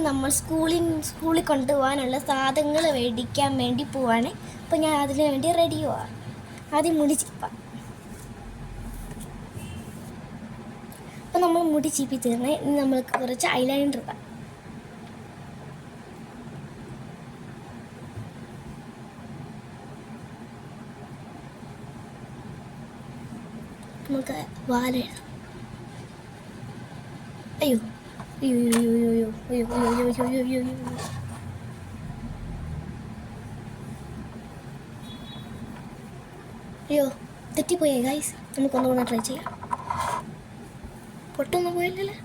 നമ്മൾ സ്കൂളിൽ കൊണ്ടുപോകാനുള്ള സാധനങ്ങൾ മേടിക്കാൻ വേണ്ടി പോവാണ്. അപ്പോൾ ഞാൻ അതിന് വേണ്ടി റെഡി പോവാം. ആദ്യം മുടി ചീപ്പാം. അപ്പോൾ നമ്മൾ മുടി ചീപ്പി തീർന്ന് ഇനി നമ്മൾക്ക് കുറച്ച് ഐലൈനർ ഇടാം. നമുക്ക് വാലെഴുതാം. അയ്യോ അയ്യോ അയ്യോ അയ്യോ അയ്യോ അയ്യോ അയ്യോ അയ്യോ അയ്യോ അയ്യോ. അയ്യോ തെറ്റിപ്പോയേ ഗൈസ്. നമുക്കൊന്നുകൂടെ ട്രൈ ചെയ്യാം. പൊട്ടൊന്നും പോയില്ലല്ലേ?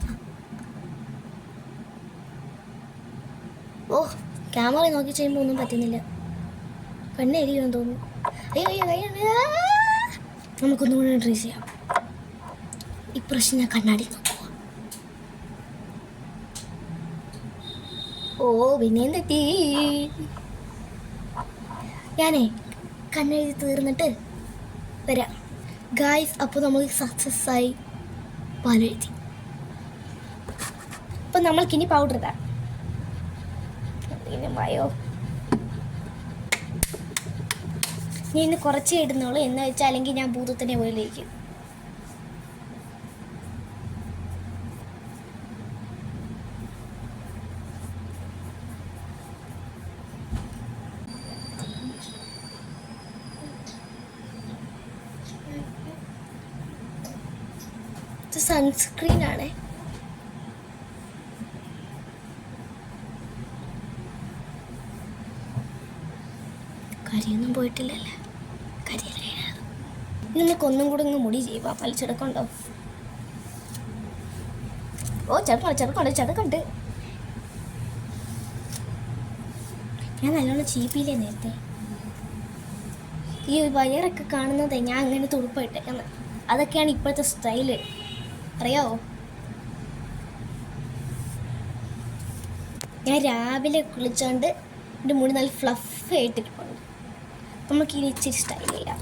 ഓ, ക്യാമറ നോക്കി ചെയ്യുമ്പോൾ ഒന്നും പറ്റുന്നില്ല. കണ്ണെരിയുമെന്ന് തോന്നുന്നു. അയ്യോ അയ്യോ അയ്യോ. നമുക്കൊന്നുകൂടെ ട്രൈ ചെയ്യാം. ഇപ്രാവശ്യം ഞാൻ കണ്ണാടി നോക്കുക. ഓ, പിന്നെയും തെറ്റി. ഞാനേ കണ്ണെഴുതി തീർന്നിട്ട് വരാം ഗായ്സ്. അപ്പോൾ നമ്മൾ സക്സസ് ആയി പാലെഴുതി. അപ്പം നമ്മൾക്കിനി പൗഡർ ഇടാം. വായോ, ഞാൻ ഇന്ന് കുറച്ചേ ഇടുന്നുള്ളൂ. എന്ന് വെച്ചാൽ അല്ലെങ്കിൽ ഞാൻ ഭൂതത്തിനെ പോയില്ലേക്കും. ഇത് സൺസ്ക്രീൻ ആണേ. കരിയൊന്നും പോയിട്ടില്ലല്ലേ? കരിയല്ലേ. നിനക്കൊന്നും കൂടെ ഒന്ന് മുടി ചെയ്യുക. പലിച്ചെടുക്കണ്ടോ? ഓ, ചെറുക്കുണ്ട്. ഞാൻ നല്ലോണം ചീപ്പിയില്ലേ നേരത്തെ. ഈ വയറൊക്കെ കാണുന്നതേ ഞാൻ അങ്ങനെ തുടുപ്പായിട്ടേക്കുന്നത്. അതൊക്കെയാണ് ഇപ്പോഴത്തെ സ്റ്റൈല്, അറിയാവോ? ഞാൻ രാവിലെ കുളിച്ചോണ്ട് എൻ്റെ മുടി നല്ല ഫ്ലഫ് ആയിട്ടിരിപ്പുണ്ട്. നമുക്ക് ഇനി ഇച്ചിരി സ്റ്റൈൽ ചെയ്യാം.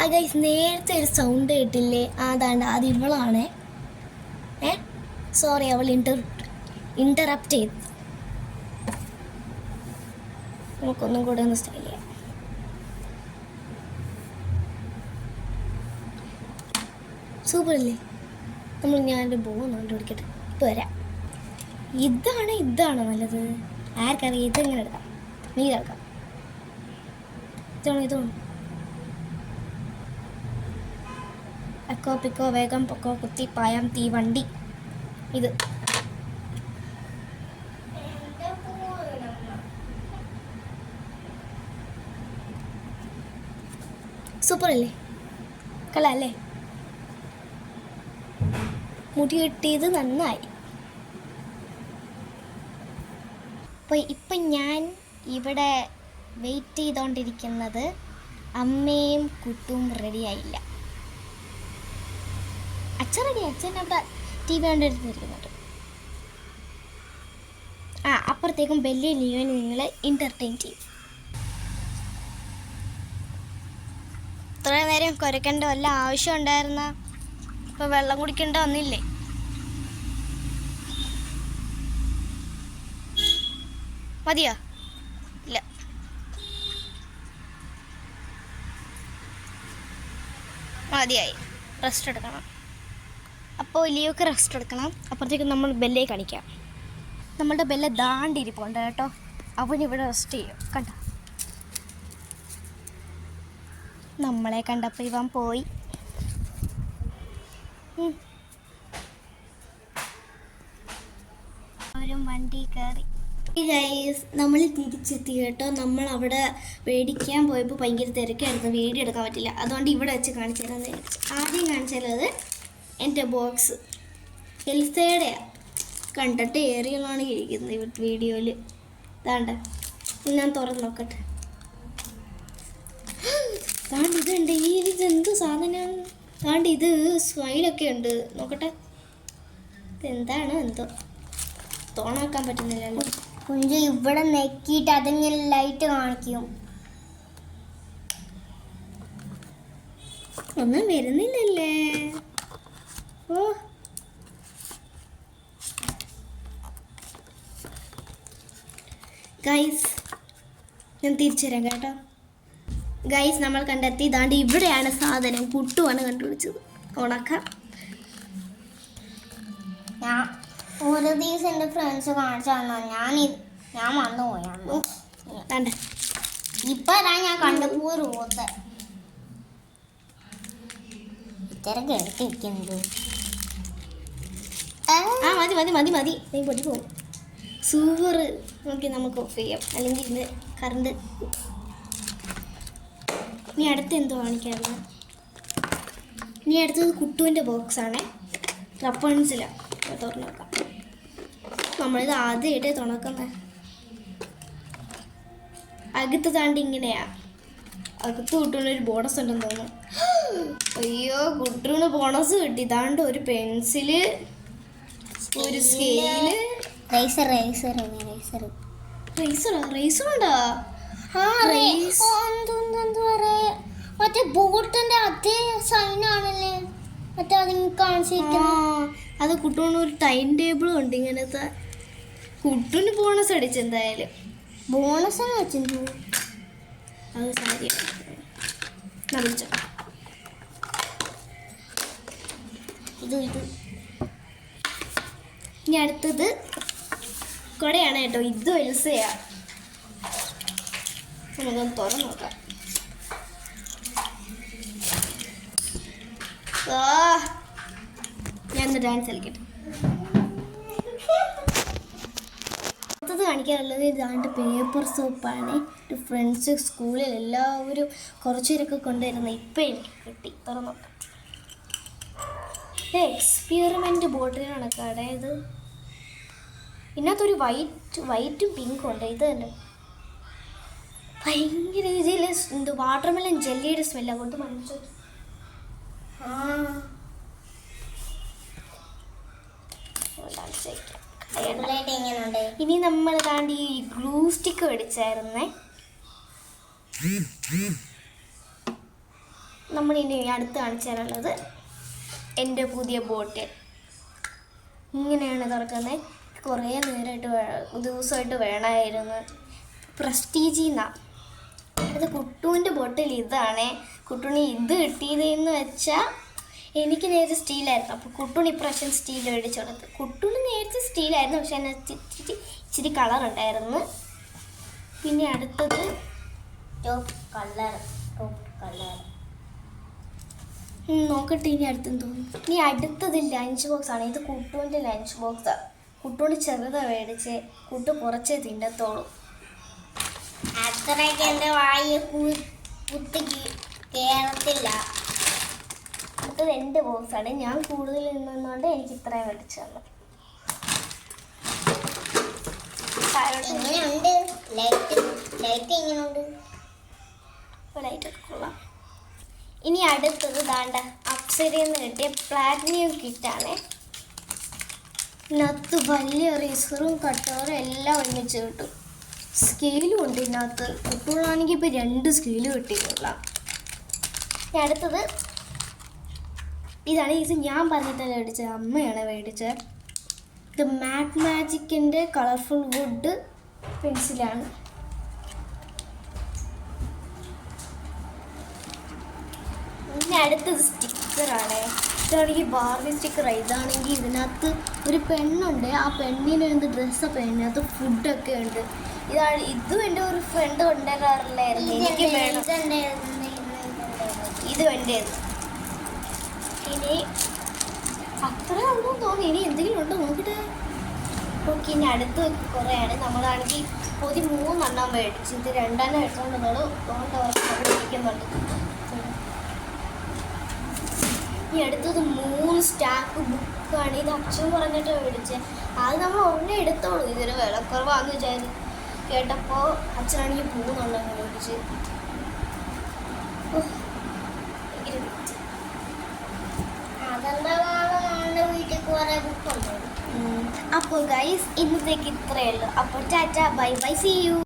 ആ ഗൈസ്, നേരത്തെ ഒരു സൗണ്ട് കേട്ടില്ലേ? അതാണ്ട് അത് ഇവളാണേ. സോറി, അവൾ ഇന്ററപ്റ്റ് ചെയ്തു. നമുക്കൊന്നും കൂടെ ഒന്ന് സ്റ്റൈൽ ചെയ്യാം. സൂപ്പർ അല്ലേ? ഞാനൊരു ബോൺ കണ്ടുപിടിക്കട്ടെ. ഇപ്പോൾ വരാം. ഇതാണോ നല്ലത്? ആർക്കറിയാം? ഇതെങ്ങനെ എടുക്കാം? നീ കേൾക്കാം. ഇതാണോ? അക്കോ പിക്കോ വേഗം പൊക്കോ കുത്തി പായാം തീവണ്ടി. ഇത് സൂപ്പർ അല്ലേ? കളല്ലേ? മുടി കെട്ടിയത് നന്നായി. അപ്പോൾ ഇപ്പം ഞാൻ ഇവിടെ വെയിറ്റ് ചെയ്തുകൊണ്ടിരിക്കുന്നത് അമ്മയും കുട്ടും റെഡിയായില്ല. അച്ഛൻ റെഡി. അച്ഛൻ അവിടെ ടി വി കണ്ടിരുന്നിരിക്കുന്നുണ്ട്. അപ്പുറത്തേക്കും ബെല്ലി ലീവൻ നിങ്ങളെ എൻ്റർടൈൻ ചെയ്യും. ഇത്ര നേരം കുരക്കേണ്ട വല്ല ആവശ്യം ഉണ്ടായിരുന്ന? ഇപ്പോൾ വെള്ളം കുടിക്കേണ്ട വന്നില്ലേ? മതിയോ? ഇല്ല. മതിയായി. റെസ്റ്റ് എടുക്കണം. അപ്പോൾ ലിയോക്ക് റെസ്റ്റ് എടുക്കണം. അപ്പുറത്തേക്ക് നമ്മൾ ബെല്ലേ കാണിക്കാം. നമ്മളുടെ ബെല്ല ദാണ്ടിരിപ്പുണ്ട് കേട്ടോ. അവനിവിടെ റെസ്റ്റ് ചെയ്യും. കണ്ടോ? നമ്മളെ കണ്ടപ്പോൾ ഇവൻ പോയി. ഒരു വണ്ടി കയറി. നമ്മൾ തിരിച്ചെത്തി കേട്ടോ. നമ്മൾ അവിടെ മേടിക്കാൻ പോയപ്പോൾ ഭയങ്കര തിരക്കായിരുന്നു. വീഡിയോ എടുക്കാൻ പറ്റില്ല. അതുകൊണ്ട് ഇവിടെ വെച്ച് കാണിച്ചു തരാമെന്ന് വിചാരിച്ചു. ആദ്യം കാണിച്ചു തരുന്നത് എൻ്റെ ബോക്സ് എൽസയുടെയാണ്. കണ്ടിട്ട് ഏറിയലാണ് ഇരിക്കുന്നത് വീഡിയോയിൽ. ഇതാണ്ട, ഞാൻ തുറന്ന് നോക്കട്ടെ. താണ്ട് ഇതുണ്ട്. ഇതെന്ത് സാധനമാണ്? താണ്ട് ഇത് സ്മൈലൊക്കെ ഉണ്ട്. നോക്കട്ടെ, ഇതെന്താണോ എന്തോ. തോണാക്കാൻ പറ്റുന്നില്ലല്ലോ. കുഞ്ഞ് ഇവിടെ നെക്കിയിട്ട് അതിങ്ങനെ ലൈറ്റ് കാണിക്കും. ഒന്നും വരുന്നില്ലല്ലേ? ഓ ഗൈസ്, ഞാൻ തിരിച്ചു തരാം കേട്ടോ. ഗൈസ്, നമ്മൾ കണ്ടെത്തി. ഇതാണ്ട് ഇവിടെയാണ് സാധനം. കുട്ടുവാണ് കണ്ടുപിടിച്ചത്. ഉണക്കാം. ഞാൻ ഒരു ദിവസം എൻ്റെ ഫ്രണ്ട്സ് കാണിച്ചു തന്നോ, ഞാൻ വന്നു പോയായിരുന്നു. ഇപ്പൊ ഞാൻ കണ്ടപ്പോ റോത്ത് ഇത്രയൊക്കെ എടുത്ത് വെക്കുന്നത്. ആ മതി മതി മതി മതി, നീ പൊടി പോകും. സൂപ്പർ. നോക്കി നമുക്ക് ഓഫ് ചെയ്യാം, അല്ലെങ്കിൽ ഇന്ന് കറണ്ട്. നീ അടുത്ത് എന്തോ കാണിക്കാറുണ്ട്? നീ അടുത്തത് കുട്ടുവിൻ്റെ ബോക്സാണേ. റപ്പൺസിലാണ്. തുറന്നു നോക്കാം. നമ്മളിത് ആദ്യമായിട്ട് തുറക്കുന്നത്. അകത്ത് താണ്ടി ഇങ്ങനെയാ. അകത്ത് കുട്ടുവിനൊരു ബോണസ് ഉണ്ടെന്ന് തോന്നുന്നു. അയ്യോ, കുട്ടുവിന് ബോണസ് കിട്ടി. ഇതാണ്ട് ഒരു പെൻസില്, ഒരു സ്കെയില്, റേസറുണ്ടോ? മറ്റേ ബോട്ടിന്റെ അതേ സൈനാണല്ലേ മറ്റേ അതിന് കാണിച്ചിരിക്കുന്നത്. അത് കുട്ടുവിന് ഒരു ടൈം ടേബിളും ഉണ്ട് ഇങ്ങനത്തെ. കുട്ടുവിന് ബോണസ് അടിച്ചു. എന്തായാലും ബോണസ് വെച്ചു. അത് സാരി വിളിച്ചോ. ഇത് ഇനി അടുത്തത് കൊടയാണ് കേട്ടോ. ഇത് എൽസയാ. നമുക്കൊന്ന് തുറന്നു നോക്കാം. ഞാൻ ഡാൻസ് കളിക്കട്ടെ. അടുത്തത് കാണിക്കാനുള്ളത് ഇതാണ്ട് പേപ്പർ സോപ്പാണ്. ഒരു ഫ്രണ്ട്സ് സ്കൂളിൽ എല്ലാവരും കുറച്ചേരൊക്കെ കൊണ്ടുവരുന്നത്. ഇപ്പം എനിക്ക് കിട്ടി. തുറന്നു നോക്കാം. എക്സ്പെരിമെൻ്റ് ബോട്ടിലാണ് കടയത്. ഇതിനകത്തൊരു വൈറ്റും പിങ്കും ഉണ്ട്. ഇത് തന്നെ ഭയങ്കര രീതിയിൽ എന്തോ വാട്ടർമെലൻ ജെല്ലിയുടെ സ്മെല്ലാണ്. കൊണ്ട് മനസ്സിൽ ഇനി നമ്മൾ താണ്ടി ഈ ഗ്ലൂ സ്റ്റിക്ക് മേടിച്ചായിരുന്നേ. നമ്മളിനി അടുത്ത് കാണിച്ചു തരാനുള്ളത് എൻ്റെ പുതിയ ബോട്ടിൽ. ഇങ്ങനെയാണ് തുറക്കുന്നത്. കുറേ നേരമായിട്ട് ദിവസമായിട്ട് വേണമായിരുന്നു. പ്രസ്റ്റീജിന്നാണ്. അടുത്ത കുട്ടുവിൻ്റെ ബോട്ടിൽ ഇതാണ്. കുട്ടുവിന് ഇത് കിട്ടിയതെന്ന് വെച്ചാൽ എനിക്ക് നേരത്തെ സ്റ്റീലായിരുന്നു. അപ്പോൾ കുട്ടുവിന് ഇപ്രാവശ്യം സ്റ്റീൽ മേടിച്ചു കൊടുത്ത്. കുട്ടുവിന് നേരത്തെ സ്റ്റീലായിരുന്നു, പക്ഷെ അതിനകത്ത് ഇച്ചിരി കളറുണ്ടായിരുന്നു. പിന്നെ അടുത്തത് ടോപ്പ് കളർ നോക്കട്ടെ. ഇനി അടുത്തെന്ന് തോന്നുന്നു. ഇനി അടുത്തത് ലഞ്ച് ബോക്സാണ്. ഇത് കുട്ടുവിൻ്റെ ലഞ്ച് ബോക്സാണ്. കുട്ടുവിന് ചെറുതാണ് മേടിച്ച്. കുട്ടു കുറച്ചേ തിന്നത്തോളൂ. അത്രയ്ക്ക് എൻ്റെ വായി കുത്തി കേറത്തില്ല. അടുത്തത് എൻ്റെ ബോക്സാണ്. ഞാൻ കൂടുതൽ നിന്നുകൊണ്ട് എനിക്ക് ഇത്രയും മേടിച്ചു തന്നു. എങ്ങനെയുണ്ട് ലൈറ്റ് എങ്ങനെയുണ്ട്? ലൈറ്റൊക്കെ കൊള്ളാം. ഇനി അടുത്തത് ദാണ്ട അപ്സരയിൽ നിന്ന് കിട്ടിയ പ്ലാറ്റിനിയം കിറ്റാണ്. ഇതിനകത്ത് വലിയ റീസറും കട്ടറും എല്ലാം ഒരുമിച്ച് കിട്ടും. സ്കെയിലും ഉണ്ട് ഇതിനകത്ത്. കുട്ടികളാണെങ്കിൽ ഇപ്പോൾ 2 സ്കെയില് കിട്ടിയിട്ടുള്ള. അടുത്തത് ഇതാണ്. ഇത് ഞാൻ പറഞ്ഞിട്ടല്ല മേടിച്ചത്, അമ്മയാണ് മേടിച്ചത്. ഇത് മാജിക്കിൻ്റെ കളർഫുൾ വുഡ് പെൻസിലാണ്. ഇനി അടുത്തത് സ്റ്റിക്കറാണ്. ഇതാണെങ്കിൽ ബാർബി സ്റ്റിക്കർ. ഇതാണെങ്കിൽ ഇതിനകത്ത് ഒരു പെണ്ണുണ്ട്. ആ പെണ്ണിന് എന്ത് ഡ്രസ്സൊക്കെ അതിനകത്ത് ഫുഡൊക്കെ ഉണ്ട്. ഇതും എൻ്റെ ഒരു ഫ്രണ്ട് കൊണ്ടുവരാറില്ലായിരുന്നു. എനിക്ക് വേണം. ഇത് വേണ്ടത്. ഇനി അത്രേ ഉള്ളൂ തോന്നി. ഇനി എന്തെങ്കിലും ഉണ്ടോ നോക്കിയിട്ട്. ഓക്കെ, ഇനി അടുത്ത് കുറേയാണ്. നമ്മളാണെങ്കിൽ പൊതി 3 എണ്ണം മേടിച്ചു. ഇത് 2 എണ്ണം എടുത്തുകൊണ്ട് അവിടെ ഇരിക്കുന്നുണ്ട്. ഇനി അടുത്തത് 3 സ്റ്റാക്ക് ബുക്കാണ്. ഇത് അച്ഛൻ പറഞ്ഞിട്ട് മേടിച്ചത്. അത് നമ്മൾ ഉടനെ എടുത്തോളൂ. ഇതൊരു വിലക്കുറവാന്ന് വിചാരിച്ചു കേട്ടപ്പോൾ അച്ഛനാണെങ്കിൽ 3 എണ്ണം മേടിച്ച്. അപ്പോൾ ഗൈസ്, ഇന്നത്തേക്ക് ഇത്രയേ ഉള്ളൂ. അപ്പോൾ tata, bye bye, see U.